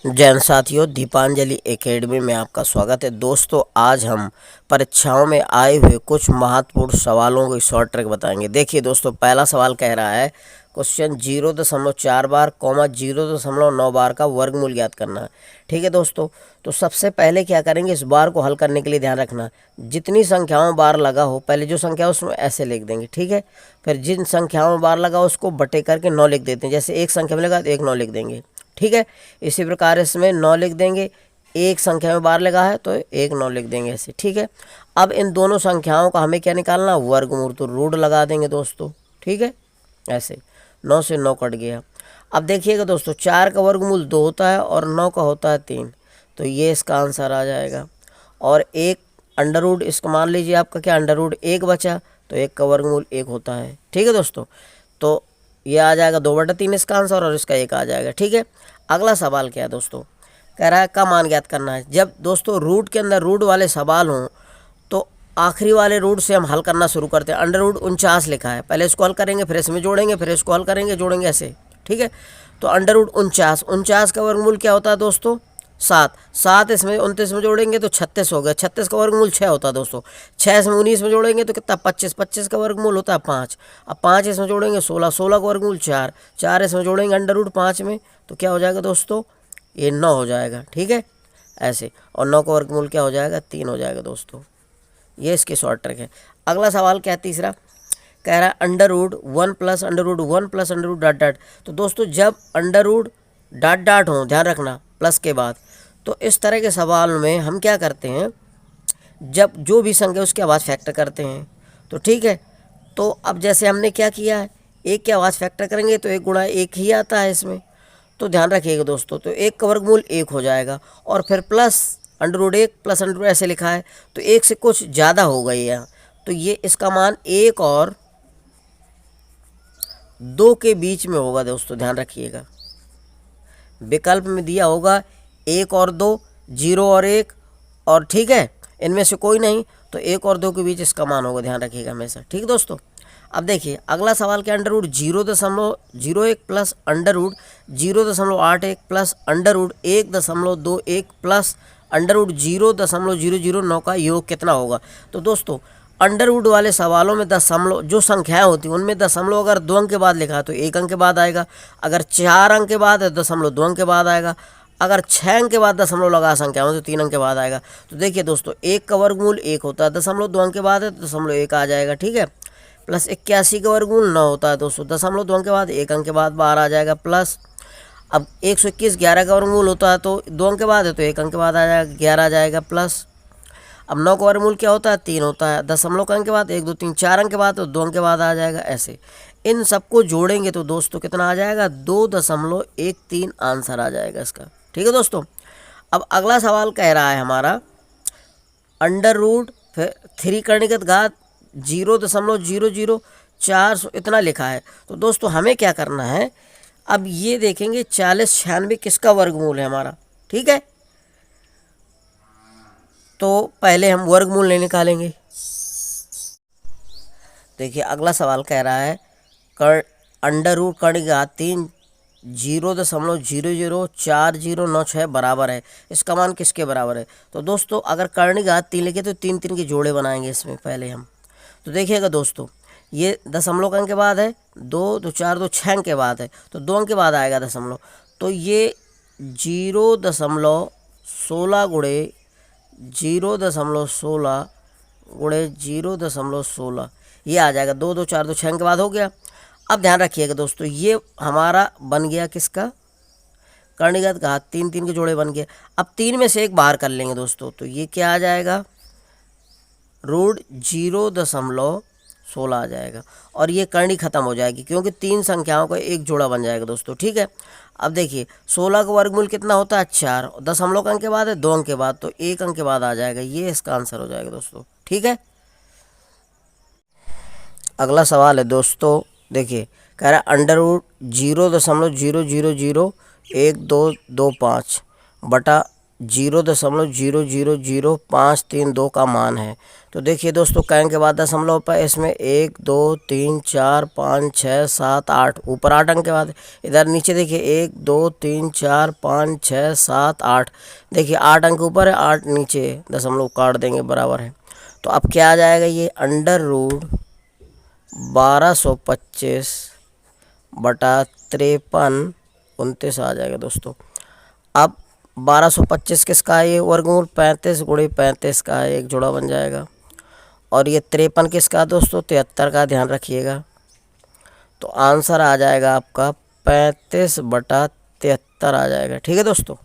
जैन साथियों, दीपांजलि एकेडमी में आपका स्वागत है। दोस्तों, आज हम परीक्षाओं में आए हुए कुछ महत्वपूर्ण सवालों को शॉर्ट ट्रिक बताएंगे। देखिए दोस्तों, पहला सवाल कह रहा है क्वेश्चन 0.4 बार 0.9 बार का वर्गमूल ज्ञात करना है। ठीक है दोस्तों, तो सबसे पहले क्या करेंगे, इस बार को हल करने के लिए ध्यान रखना, जितनी संख्याओं बार लगा हो पहले जो संख्या हो उसमें ऐसे लिख देंगे। ठीक है, फिर जिन संख्याओं में बार लगा हो उसको बटे करके 9 लिख देते हैं। जैसे एक संख्या में लगा तो 1 9 लिख देंगे। ठीक है, इसी प्रकार इसमें 9 लिख देंगे। एक संख्या में बार लगा है तो 1 9 लिख देंगे ऐसे। ठीक है, अब इन दोनों संख्याओं का हमें क्या निकालना, वर्गमूल, तो रूट लगा देंगे दोस्तों। ठीक है, ऐसे 9 से 9 कट गया। अब देखिएगा दोस्तों, 4 का वर्गमूल 2 होता है और 9 का होता है 3, तो ये इसका आंसर आ जाएगा। और एक अंडर रूट, इसको मान लीजिए आपका क्या अंडर रूट 1 बचा, तो 1 का वर्गमूल 1 होता है। ठीक है दोस्तों, तो ये आ जाएगा 2/3 इसका आंसर और इसका 1 आ जाएगा। ठीक है, अगला सवाल क्या है दोस्तों, कह रहा है का मान ज्ञात करना है। जब दोस्तों रूट के अंदर रूट वाले सवाल हों तो आखिरी वाले रूट से हम हल करना शुरू करते हैं। अंडर रूट 49 लिखा है, पहले इसको हल करेंगे, फिर इसमें जोड़ेंगे, फिर इसको हल करेंगे, जोड़ेंगे ऐसे। ठीक है, तो अंडर रूट 49 का वर्गमूल क्या होता है दोस्तों, 7। 7 इसमें 29 में जोड़ेंगे तो 36 हो गया। 36 का वर्गमूल 6 होता है दोस्तों। 6 इसमें 19 में जोड़ेंगे तो कितना, 25। 25 का वर्गमूल होता है 5। अब 5 इसमें जोड़ेंगे 16। 16 का वर्गमूल 4। 4 इसमें जोड़ेंगे अंडर रूट 5 में तो क्या हो जाएगा दोस्तों, ये 9 हो जाएगा। ठीक है, ऐसे, और 9 का वर्गमूल क्या हो जाएगा, 3 हो जाएगा दोस्तों। ये इसकी शॉर्ट ट्रिक है। अगला सवाल क्या है, तीसरा, कह रहा है under root 1 plus under root 1 plus under root dot dot. तो दोस्तों जब अंडर रूट डॉट डॉट हो, ध्यान रखना प्लस के बाद, तो इस तरह के सवाल में हम क्या करते हैं, जब जो भी संख्या उसके आवाज़ फैक्टर करते हैं। तो ठीक है, तो अब जैसे हमने क्या किया है, एक के आवाज़ फैक्टर करेंगे तो 1 गुणा 1 ही आता है इसमें, तो ध्यान रखिएगा दोस्तों। तो 1 का वर्गमूल 1 हो जाएगा और फिर plus under root 1 plus under root ऐसे लिखा है, तो 1 से कुछ ज़्यादा हो गई है, तो ये इसका मान 1 और 2 के बीच में होगा दोस्तों, ध्यान रखिएगा। विकल्प में दिया होगा 1 और 2, 0 और 1, और ठीक है इनमें से कोई नहीं, तो 1 और 2 के बीच इसका मान होगा, ध्यान रखिएगा हमेशा। ठीक दोस्तों, अब देखिए अगला सवाल क्या, under root 0.01 plus under root 0.81 plus under root 1.21 plus under root 0.009 का योग कितना होगा। तो दोस्तों अंडर रूट वाले सवालों में दशमलव जो संख्याएं होती हैं उनमें दशमलव अगर 2 अंक के बाद लिखा है तो 1 अंक के बाद आएगा, अगर 4 अंक के बाद है दशमलव 2 अंक के बाद आएगा, अगर 6 अंक के बाद दशमलव लगा संख्या हो तो 3 अंक के बाद आएगा। तो देखिए दोस्तों 1 का वर्गमूल 1 होता है, दशमलव 2 अंक के बाद है तो दशमलव 1 आ जाएगा। ठीक है, प्लस 81 का वर्गमूल 9 होता है दोस्तों, दशमलव 2 अंक के बाद 1 अंक के बाद बाहर आ जाएगा प्लस। अब 121 11 का वर्गमूल होता है तो 2 अंक के बाद है तो 1 अंक के बाद आ जाएगा, 11 आ जाएगा प्लस। अब 9 का वर्गमूल क्या होता है, 3 होता है, दशमलव का अंक के बाद 1 2 3 4 अंक के बाद तो 2 अंक के बाद आ जाएगा ऐसे। इन सबको जोड़ेंगे तो दोस्तों कितना आ जाएगा, 2.13 आंसर आ जाएगा इसका। ठीक है दोस्तों, अब अगला सवाल कह रहा है हमारा अंडर रूट फिर 3 कर्णिकत घात 0.004 इतना लिखा है। तो दोस्तों हमें क्या करना है, अब ये देखेंगे 40 96 किसका वर्गमूल है हमारा। ठीक है, तो पहले हम वर्गमूल नहीं निकालेंगे। देखिए अगला सवाल कह रहा है अंडर रूट कर्ण घात 3 0.004096 बराबर है, इसका मान किसके बराबर है। तो दोस्तों अगर कर्ण घात 3 लिखे तो 3 3 के जोड़े बनाएंगे इसमें पहले हम। तो देखिएगा दोस्तों ये दशमलव अंक के बाद है, 2 2 4 2 6 अंक के बाद है तो 2 अंक के बाद आएगा दशमलव, तो ये 0.16 गुणे 0.16 गुणे 0.16 ये आ जाएगा, 2 2 4 2 6 के बाद हो गया। अब ध्यान रखिएगा दोस्तों ये हमारा बन गया किसका, कर्णिघात घात 3 3 के जोड़े बन गए। अब 3 में से एक बाहर कर लेंगे दोस्तों, तो ये क्या आ जाएगा, रूट 0.16 आ जाएगा और ये करनी खत्म हो जाएगी क्योंकि 3 संख्याओं का एक जोड़ा बन जाएगा दोस्तों। ठीक है, अब देखिए 16 का वर्गमूल कितना होता है, 4, दशमलव अंक के बाद है 2 अंक के बाद तो 1 अंक के बाद आ जाएगा, ये इसका आंसर हो जाएगा दोस्तों। ठीक है, अगला सवाल है दोस्तों, देखिए कह रहा है अंडर रूट 0.0001225 बटा 0.0000532 का मान है। तो देखिए दोस्तों, कहने के बाद दशमलव पर इसमें 1 2 3 4 5 6 7 8, ऊपर 8 अंक के बाद इधर नीचे देखिए 1 2 3 4 5 6 7 8, देखिए 8 अंक ऊपर है 8 नीचे, दशमलव काट देंगे बराबर है। तो अब क्या आ जाएगा, ये अंडर रूट 1225 बटा 53 आ जाएगा दोस्तों। अब 1225 किसका है, ये वर्गमूल 35 गुणे 35 का है, एक जोड़ा बन जाएगा। और ये 53 किसका दोस्तों, 73 का, ध्यान रखिएगा। तो आंसर आ जाएगा आपका 35/73 आ जाएगा। ठीक है दोस्तों।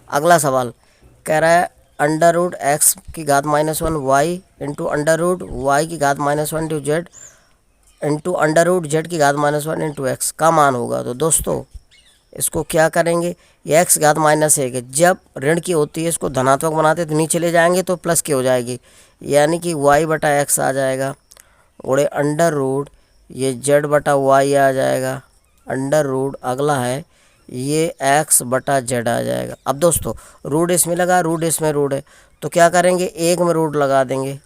अगला सवाल कह रहा है अंडर रूट एक्स की घात -1 y into under root y की घात -1 into z into under root z की घात -1 इंटू एक्स का मान होगा। तो दोस्तों इसको क्या करेंगे, ये एक्स घात -1 है, जब ऋण की होती है इसको धनात्मक बनाते तो नीचे ले जाएंगे तो प्लस की हो जाएगी, यानी कि वाई बटा एक्स आ जाएगा, गुणे अंडर रूट ये जेड बटा वाई आ जाएगा, अंडर रूट अगला है ये एक्स बटा जेड आ जाएगा। अब दोस्तों रूट इसमें लगा, रूट इसमें रूट है, तो क्या करेंगे, एक में रूट लगा देंगे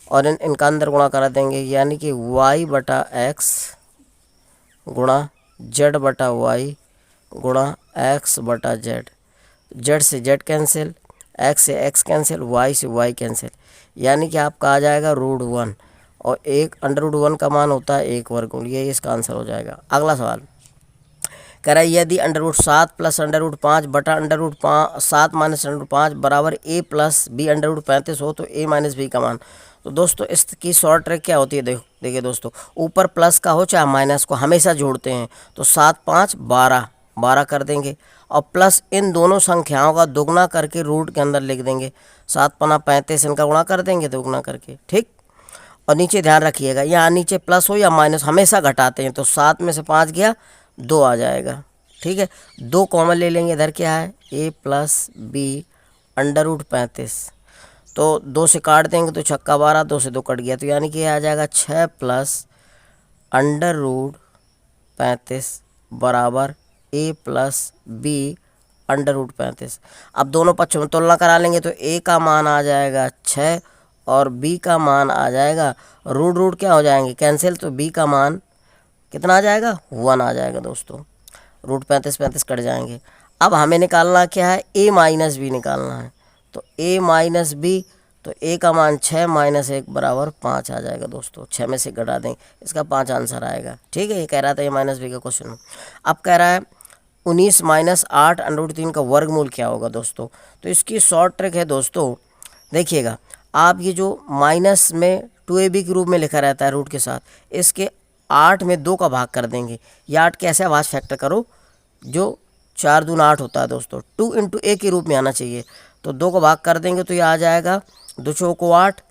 और इनका अंदर गुणा करा देंगे, यानी कि वाई बटा एक्स गुणा जेड बटा वाई गुणा एक्स बटा जेड, जेड से जेड कैंसिल, एक्स से एक्स कैंसिल, वाई से वाई कैंसिल, यानी कि आपका आ जाएगा √1 और एक अंडर रूट 1 का मान होता है 1 वर्गमूल, ये इसका आंसर हो जाएगा। अगला सवाल कह रहा है यदि under root 7 plus under root 5 बटा under root 7 minus under root 5 बराबर a plus b under root 35 हो तो a माइनस बी का मान। तो दोस्तों इसकी शॉर्ट ट्रिक क्या होती है, देखिए दोस्तों, ऊपर प्लस का हो चाहे माइनस को हमेशा जोड़ते हैं। तो 7 5 12 12 कर देंगे और प्लस इन दोनों संख्याओं का दुगना करके रूट के अंदर लिख देंगे, 7 पना 35, इनका गुणा कर देंगे दुगना करके। ठीक, और नीचे ध्यान रखिएगा यहाँ नीचे प्लस हो या माइनस हमेशा घटाते हैं, तो 7 में से 5 गया 2 आ जाएगा। ठीक है, 2 कॉमन ले लेंगे, इधर क्या है a plus b under root 35, तो 2 से काट देंगे तो छक्का 12, 2 से 2 कट गया, तो यानी कि आ जाएगा 6 प्लस अंडर रूट 35 बराबर a plus b under root 35। अब दोनों पक्षों में तुलना करा लेंगे तो a का मान आ जाएगा 6 और b का मान आ जाएगा, रूट रूट क्या हो जाएंगे कैंसिल, तो b का मान कितना आ जाएगा 1 आ जाएगा दोस्तों, रूट 35 35 कट जाएंगे। अब हमें निकालना क्या है, a माइनस बी निकालना है, तो a माइनस बी, तो a का मान 6 माइनस 1 बराबर 5 आ जाएगा दोस्तों, 6 में से घटा देंगे, इसका 5 आंसर आएगा। ठीक है, ये कह रहा था a माइनस बी का क्वेश्चन। अब कह रहा है 19 माइनस 8 अंडर रूट 3 का वर्गमूल क्या होगा दोस्तों। तो इसकी शॉर्ट ट्रिक है दोस्तों, देखिएगा आप ये जो माइनस में 2ab के रूप में लिखा रहता है रूट के साथ, इसके 8 में 2 का भाग कर देंगे, या 8 कैसे आवाज़ फैक्टर करो, जो 4 दूना 8 होता है दोस्तों, 2 इंटू ए के रूप में आना चाहिए, तो 2 का भाग कर देंगे तो ये आ जाएगा 2 चौको 8।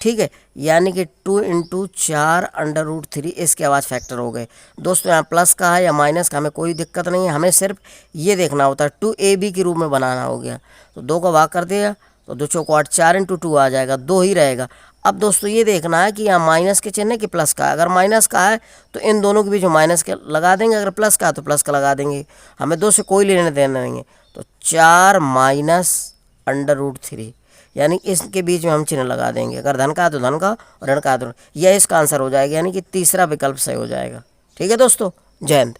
ठीक है, यानी कि 2 इंटू 4 अंडर रूट 3, इसके आवाज़ फैक्टर हो गए दोस्तों। यहाँ प्लस का है या माइनस का हमें कोई दिक्कत नहीं है, हमें सिर्फ ये देखना होता है 2ab के रूप में बनाना हो गया, तो 2 का भाग कर दिया तो 2 चौको 8, 4 इंटू 2 आ जाएगा, 2 ही रहेगा। अब दोस्तों ये देखना है कि यहाँ माइनस के चिन्ह कि प्लस का है, अगर माइनस का है तो इन दोनों के बीच में माइनस के लगा देंगे, अगर प्लस का है तो प्लस का लगा देंगे, हमें 2 से कोई लेने देना नहीं है। तो 4 माइनस अंडर रूट 3, यानी इसके बीच में हम चिन्ह लगा देंगे, अगर धन का है तो धन का और ऋण का है तो, यह इसका आंसर हो जाएगा, यानी कि तीसरा विकल्प सही हो जाएगा। ठीक है दोस्तों, जय हिंद।